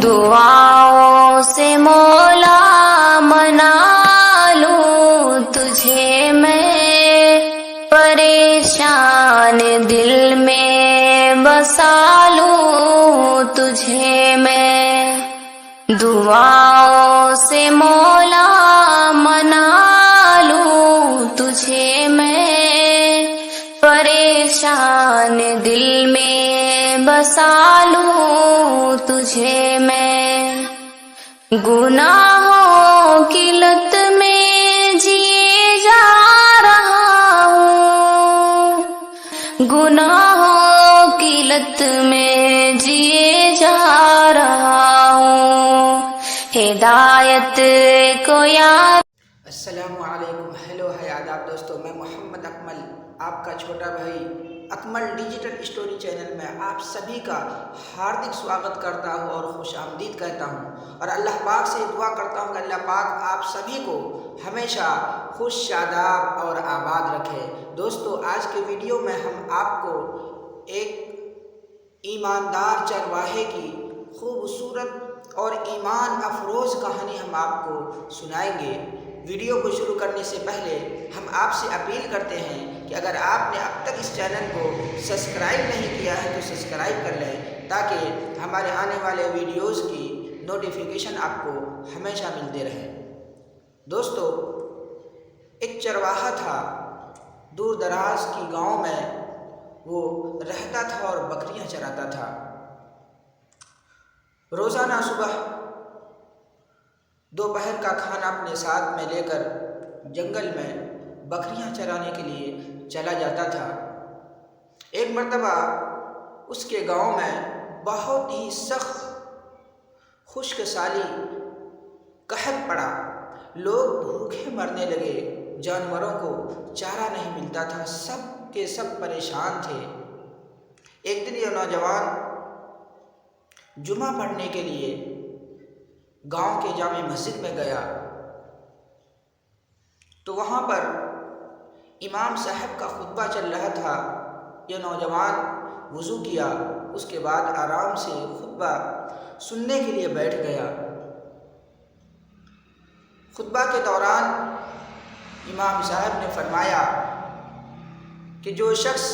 دعاؤں سے مولا منا لوں تجھے میں، پریشان دل میں بسا لوں تجھے میں، دعاؤں سے مولا منا لوں تجھے میں، پریشان دل میں بسا لوں تجھے میں، گناہوں کی لت میں جیے جا رہا ہوں، گناہوں کی لت میں جیے جا رہا ہوں، ہدایت کو یاد۔ السلام علیکم، ہیلو ہے آداب دوستو، میں محمد اکمل، آپ کا چھوٹا بھائی اکمل ڈیجیٹل اسٹوری چینل میں آپ سبھی کا ہاردک سواگت کرتا ہوں اور خوش آمدید کہتا ہوں، اور اللہ پاک سے دعا کرتا ہوں کہ اللہ پاک آپ سبھی کو ہمیشہ خوش شاداب اور آباد رکھے۔ دوستو، آج کے ویڈیو میں ہم آپ کو ایک ایماندار چرواہے کی خوبصورت اور ایمان افروز کہانی ہم آپ کو سنائیں گے۔ ویڈیو کو شروع کرنے سے پہلے ہم آپ سے اپیل کرتے ہیں کہ اگر آپ نے اب تک اس چینل کو سبسکرائب نہیں کیا ہے تو سبسکرائب کر لیں، تاکہ ہمارے آنے والے ویڈیوز کی نوٹیفیکیشن آپ کو ہمیشہ ملتے رہے۔ دوستو، ایک چرواہا تھا، دور دراز کی گاؤں میں وہ رہتا تھا اور بکریاں چراتا تھا۔ روزانہ صبح دوپہر کا کھانا اپنے ساتھ میں لے کر جنگل میں بکریاں چرانے کے لیے چلا جاتا تھا۔ ایک مرتبہ اس کے گاؤں میں بہت ہی سخت خشک سالی قحط پڑا، لوگ بھوکے مرنے لگے، جانوروں کو چارہ نہیں ملتا تھا، سب کے سب پریشان تھے۔ ایک دن یہ نوجوان جمعہ پڑھنے کے لیے گاؤں کے جامع مسجد میں گیا تو وہاں پر امام صاحب کا خطبہ چل رہا تھا۔ یہ نوجوان وضو کیا، اس کے بعد آرام سے خطبہ سننے کے لیے بیٹھ گیا۔ خطبہ کے دوران امام صاحب نے فرمایا کہ جو شخص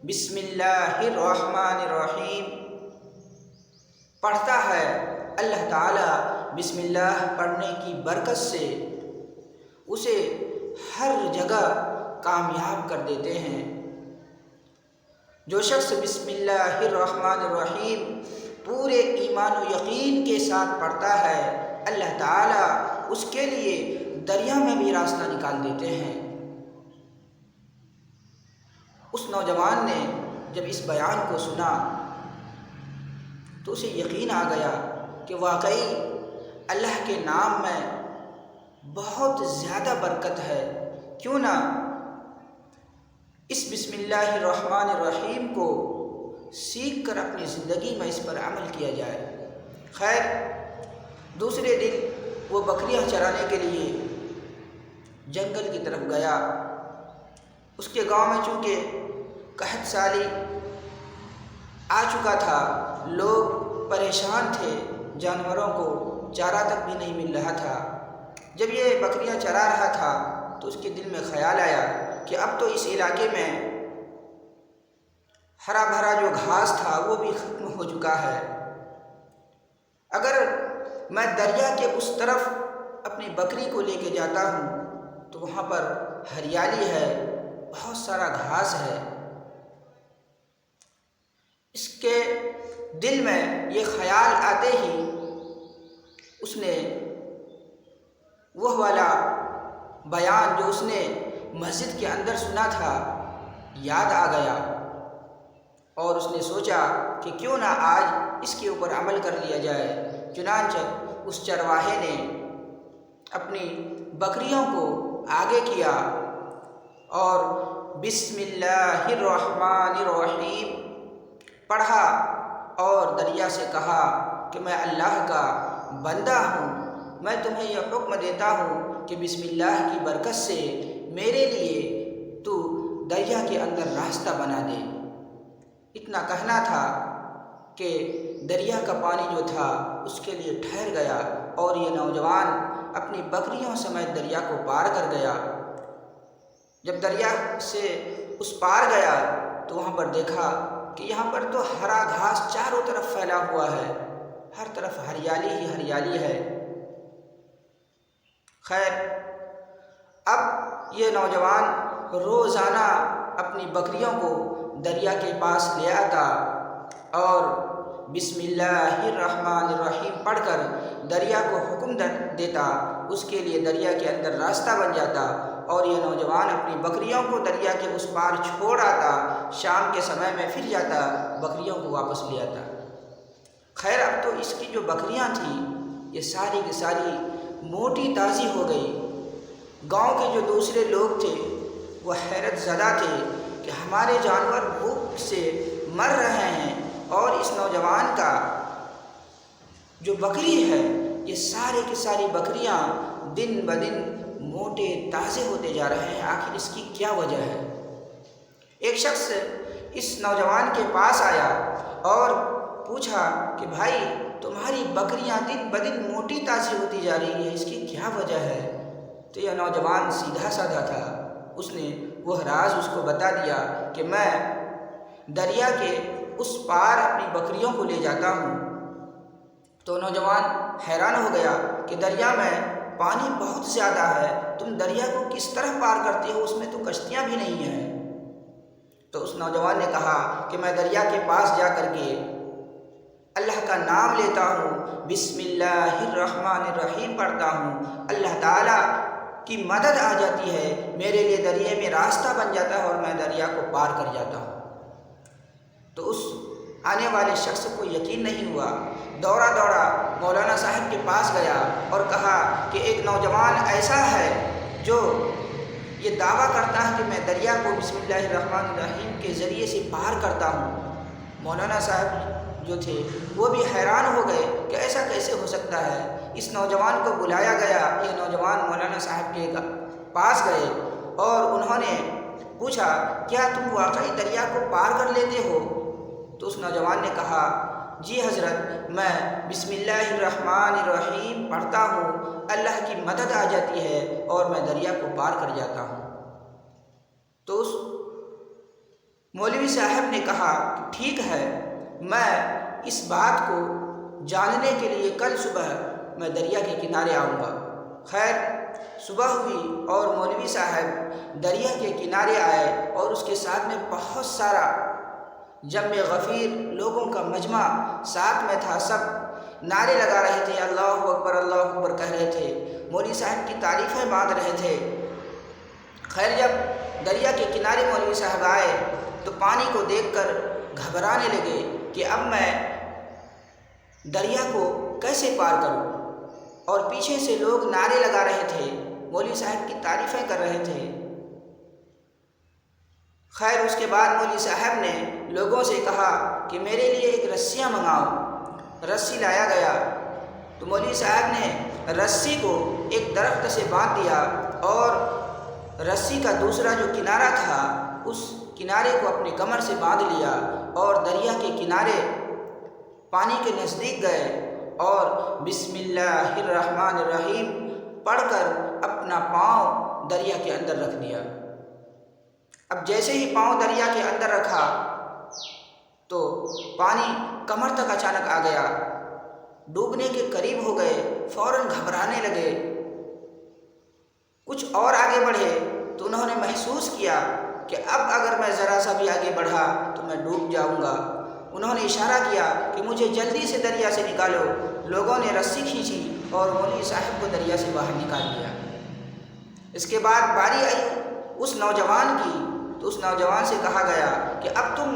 بسم اللہ الرحمن الرحیم پڑھتا ہے، اللہ تعالیٰ بسم اللہ پڑھنے کی برکت سے اسے ہر جگہ کامیاب کر دیتے ہیں۔ جو شخص بسم اللہ الرحمن الرحیم پورے ایمان و یقین کے ساتھ پڑھتا ہے، اللہ تعالیٰ اس کے لیے دریا میں بھی راستہ نکال دیتے ہیں۔ اس نوجوان نے جب اس بیان کو سنا تو اسے یقین آ گیا کہ واقعی اللہ کے نام میں بہت زیادہ برکت ہے، کیوں نہ اس بسم اللہ الرحمن الرحیم کو سیکھ کر اپنی زندگی میں اس پر عمل کیا جائے۔ خیر، دوسرے دن وہ بکریاں چرانے کے لیے جنگل کی طرف گیا۔ اس کے گاؤں میں چونکہ قحط سالی آ چکا تھا، لوگ پریشان تھے، جانوروں کو چارہ تک بھی نہیں مل رہا تھا۔ جب یہ بکریاں چرا رہا تھا تو اس کے دل میں خیال آیا کہ اب تو اس علاقے میں ہرا بھرا جو گھاس تھا وہ بھی ختم ہو چکا ہے، اگر میں دریا کے اس طرف اپنی بکری کو لے کے جاتا ہوں تو وہاں پر ہریالی ہے، بہت سارا گھاس ہے۔ اس کے دل میں یہ خیال آتے ہی اس نے وہ والا بیان جو اس نے مسجد کے اندر سنا تھا یاد آ گیا، اور اس نے سوچا کہ کیوں نہ آج اس کے اوپر عمل کر لیا جائے۔ چنانچہ اس چرواہے نے اپنی بکریوں کو آگے کیا اور بسم اللہ الرحمن الرحیم پڑھا اور دریا سے کہا کہ میں اللہ کا بندہ ہوں، میں تمہیں یہ حکم دیتا ہوں کہ بسم اللہ کی برکت سے میرے لیے دریا کے اندر راستہ بنا دے۔ اتنا کہنا تھا کہ دریا کا پانی جو تھا اس کے لیے ٹھہر گیا اور یہ نوجوان اپنی بکریوں سمیت دریا کو پار کر گیا۔ جب دریا سے اس پار گیا تو وہاں پر دیکھا کہ یہاں پر تو ہرا گھاس چاروں طرف پھیلا ہوا ہے، ہر طرف ہریالی ہی ہریالی ہے۔ خیر، اب یہ نوجوان روزانہ اپنی بکریوں کو دریا کے پاس لے آتا اور بسم اللہ الرحمن الرحیم پڑھ کر دریا کو حکم دیتا، اس کے لیے دریا کے اندر راستہ بن جاتا اور یہ نوجوان اپنی بکریوں کو دریا کے اس پار چھوڑ آتا، شام کے سمے میں پھر جاتا، بکریوں کو واپس لے آتا۔ خیر، اب تو اس کی جو بکریاں تھیں یہ ساری کی ساری موٹی تازی ہو گئی۔ گاؤں کے جو دوسرے لوگ تھے وہ حیرت زدہ تھے کہ ہمارے جانور بھوک سے مر رہے ہیں اور اس نوجوان کا جو بکری ہے یہ سارے کی ساری بکریاں دن بدن موٹے تازے ہوتے جا رہے ہیں، آخر اس کی کیا وجہ ہے؟ ایک شخص اس نوجوان کے پاس آیا اور پوچھا کہ بھائی، تمہاری بکریاں دن بدن موٹی تازی ہوتی جا رہی ہے، اس کی کیا وجہ ہے؟ تو یہ نوجوان سیدھا سادھا تھا، اس نے وہ راز اس کو بتا دیا کہ میں دریا کے اس پار اپنی بکریوں کو لے جاتا ہوں۔ تو نوجوان حیران ہو گیا کہ دریا میں پانی بہت زیادہ ہے، تم دریا کو کس طرح پار کرتے ہو؟ اس میں تو کشتیاں بھی نہیں ہیں۔ تو اس نوجوان نے کہا کہ میں دریا کے پاس جا کر کے اللہ کا نام لیتا ہوں، بسم اللہ الرحمن الرحیم پڑھتا ہوں، اللہ تعالیٰ کی مدد آ جاتی ہے، میرے لیے دریا میں راستہ بن جاتا ہے اور میں دریا کو پار کر جاتا ہوں۔ تو اس آنے والے شخص کو یقین نہیں ہوا، دوڑا مولانا صاحب کے پاس گیا اور کہا کہ ایک نوجوان ایسا ہے جو یہ دعویٰ کرتا ہے کہ میں دریا کو بسم اللہ الرحمن الرحیم کے ذریعے سے پار کرتا ہوں۔ مولانا صاحب جو تھے وہ بھی حیران ہو گئے کہ ایسا کیسے ہو سکتا ہے۔ اس نوجوان کو بلایا گیا، یہ نوجوان مولانا صاحب کے پاس گئے اور انہوں نے پوچھا کیا تم واقعی دریا کو پار کر لیتے ہو؟ تو اس نوجوان نے کہا جی حضرت، میں بسم اللہ الرحمن الرحیم پڑھتا ہوں، اللہ کی مدد آ جاتی ہے اور میں دریا کو پار کر جاتا ہوں۔ تو اس مولوی صاحب نے کہا کہ ٹھیک ہے، میں اس بات کو جاننے کے لیے کل صبح میں دریا کے کنارے آؤں گا۔ خیر، صبح ہوئی اور مولوی صاحب دریا کے کنارے آئے اور اس کے ساتھ میں بہت سارا جمع غفیر لوگوں کا مجمع ساتھ میں تھا، سب نعرے لگا رہے تھے، اللہ اکبر کہہ رہے تھے، مولوی صاحب کی تعریفیں باندھ رہے تھے۔ خیر، جب دریا کے کنارے مولوی صاحب آئے تو پانی کو دیکھ کر گھبرانے لگے کہ اب میں دریا کو کیسے پار کروں، اور پیچھے سے لوگ نعرے لگا رہے تھے، مولوی صاحب کی تعریفیں کر رہے تھے۔ خیر، اس کے بعد مولوی صاحب نے لوگوں سے کہا کہ میرے لیے ایک رسیاں منگاؤ۔ رسی لایا گیا تو مولوی صاحب نے رسی کو ایک درخت سے باندھ دیا اور رسی کا دوسرا جو کنارہ تھا اس کنارے کو اپنے کمر سے باندھ لیا اور دریا کے کنارے پانی کے نزدیک گئے اور بسم اللہ الرحمن الرحیم پڑھ کر اپنا پاؤں دریا کے اندر رکھ دیا۔ اب جیسے ہی پاؤں دریا کے اندر رکھا تو پانی کمر تک اچانک آ گیا، ڈوبنے کے قریب ہو گئے، فوراً گھبرانے لگے۔ کچھ اور آگے بڑھے تو انہوں نے محسوس کیا کہ اب اگر میں ذرا سا بھی آگے بڑھا تو میں ڈوب جاؤں گا۔ انہوں نے اشارہ کیا کہ مجھے جلدی سے دریا سے نکالو۔ لوگوں نے رسی کھینچی اور مولوی صاحب کو دریا سے باہر نکال دیا۔ اس کے بعد باری آئی اس نوجوان کی، تو اس نوجوان سے کہا گیا کہ اب تم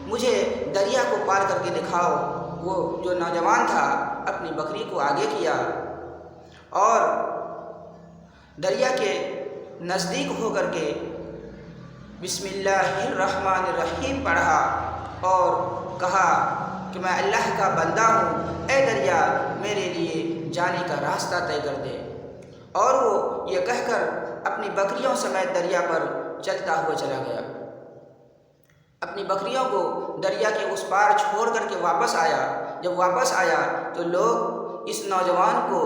مجھے دریا کو پار کر کے دکھاؤ۔ وہ جو نوجوان تھا اپنی بکری کو آگے کیا اور دریا کے نزدیک ہو کر کے بسم اللہ الرحمن الرحیم پڑھا اور کہا کہ میں اللہ کا بندہ ہوں، اے دریا میرے لیے جانے کا راستہ طے کر دے۔ اور وہ یہ کہہ کر اپنی بکریوں سمیت دریا پر چلتا ہوا چلا گیا۔ اپنی بکریوں کو دریا کے اس پار چھوڑ کر کے واپس آیا۔ جب واپس آیا تو لوگ اس نوجوان کو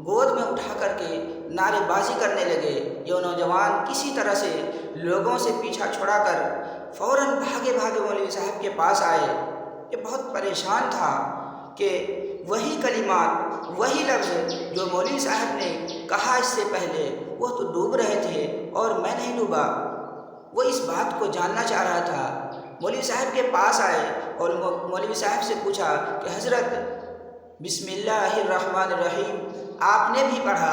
گود میں اٹھا کر کے نعرے بازی کرنے لگے۔ یہ نوجوان کسی طرح سے لوگوں سے پیچھا چھڑا کر فوراً بھاگے بھاگے مولوی صاحب کے پاس آئے۔ یہ بہت پریشان تھا کہ وہی کلمات، وہی لفظ جو مولوی صاحب نے کہا اس سے پہلے، وہ تو ڈوب رہے تھے اور میں نہیں ڈوبا۔ وہ اس بات کو جاننا چاہ رہا تھا۔ مولوی صاحب کے پاس آئے اور مولوی صاحب سے پوچھا کہ حضرت، بسم اللہ الرحمن الرحیم آپ نے بھی پڑھا،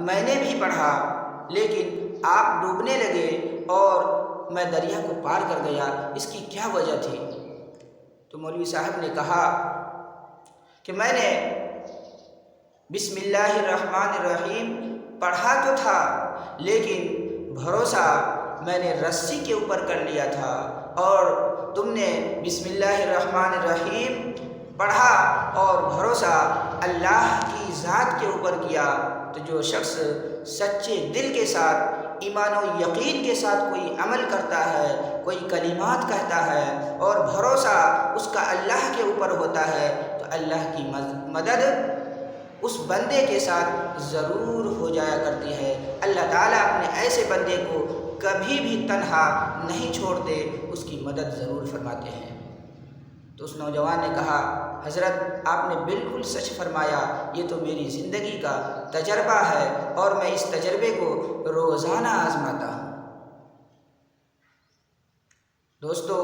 میں نے بھی پڑھا، لیکن آپ ڈوبنے لگے اور میں دریا کو پار کر گیا، اس کی کیا وجہ تھی؟ تو مولوی صاحب نے کہا کہ میں نے بسم اللہ الرحمن الرحیم پڑھا تو تھا، لیکن بھروسہ میں نے رسی کے اوپر کر لیا تھا، اور تم نے بسم اللہ الرحمن الرحیم پڑھا اور بھروسہ اللہ کی ذات کے اوپر کیا۔ تو جو شخص سچے دل کے ساتھ، ایمان و یقین کے ساتھ کوئی عمل کرتا ہے، کوئی کلمات کہتا ہے اور بھروسہ اس کا اللہ کے اوپر ہوتا ہے، تو اللہ کی مدد اس بندے کے ساتھ ضرور ہو جایا کرتی ہے۔ اللہ تعالیٰ اپنے ایسے بندے کو کبھی بھی تنہا نہیں چھوڑتے، اس کی مدد ضرور فرماتے ہیں۔ تو اس نوجوان نے کہا، حضرت آپ نے بالکل سچ فرمایا، یہ تو میری زندگی کا تجربہ ہے اور میں اس تجربے کو روزانہ آزماتا ہوں۔ دوستو،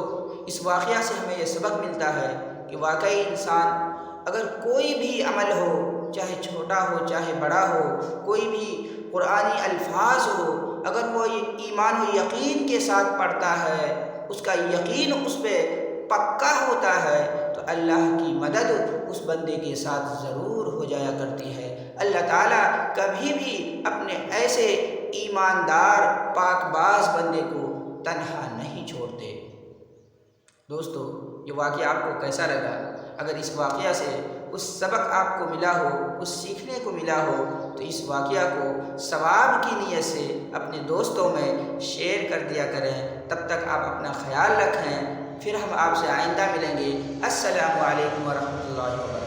اس واقعہ سے ہمیں یہ سبق ملتا ہے کہ واقعی انسان اگر کوئی بھی عمل ہو، چاہے چھوٹا ہو چاہے بڑا ہو، کوئی بھی قرآنی الفاظ ہو، اگر وہ ایمان و یقین کے ساتھ پڑھتا ہے، اس کا یقین اس پہ پکا ہوتا ہے، تو اللہ کی مدد اس بندے کے ساتھ ضرور ہو جایا کرتی ہے۔ اللہ تعالیٰ کبھی بھی اپنے ایسے ایماندار پاک باز بندے کو تنہا نہیں چھوڑتے۔ دوستو، یہ واقعہ آپ کو کیسا لگا؟ اگر اس واقعہ سے کچھ سبق آپ کو ملا ہو، کچھ سیکھنے کو ملا ہو، تو اس واقعہ کو ثواب کی نیت سے اپنے دوستوں میں شیئر کر دیا کریں۔ تب تک آپ اپنا خیال رکھیں، پھر ہم آپ سے آئندہ ملیں گے۔ السلام علیکم ورحمۃ اللہ وبرکاتہ۔